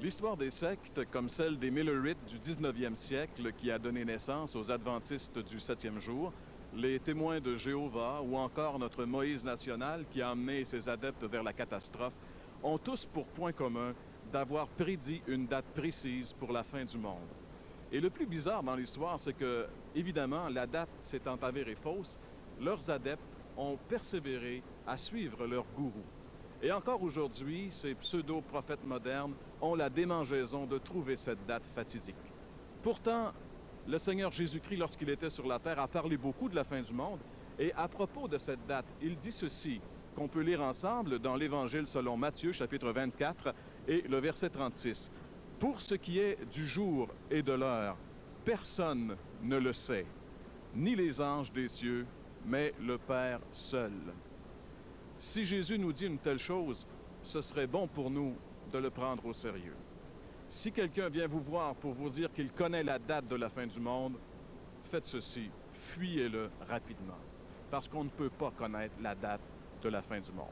L'histoire des sectes, comme celle des Millerites du 19e siècle qui a donné naissance aux adventistes du septième jour, les témoins de Jéhovah ou encore notre Moïse national qui a amené ses adeptes vers la catastrophe, ont tous pour point commun d'avoir prédit une date précise pour la fin du monde. Et le plus bizarre dans l'histoire, c'est que, évidemment, la date s'étant avérée fausse, leurs adeptes ont persévéré à suivre leur gourou. Et encore aujourd'hui, ces pseudo-prophètes modernes ont la démangeaison de trouver cette date fatidique. Pourtant, le Seigneur Jésus-Christ, lorsqu'il était sur la terre, a parlé beaucoup de la fin du monde. Et à propos de cette date, il dit ceci, qu'on peut lire ensemble dans l'Évangile selon Matthieu, chapitre 24, et le verset 36. « Pour ce qui est du jour et de l'heure, personne ne le sait, ni les anges des cieux, mais le Père seul. » Si Jésus nous dit une telle chose, ce serait bon pour nous de le prendre au sérieux. Si quelqu'un vient vous voir pour vous dire qu'il connaît la date de la fin du monde, faites ceci, fuyez-le rapidement, parce qu'on ne peut pas connaître la date de la fin du monde.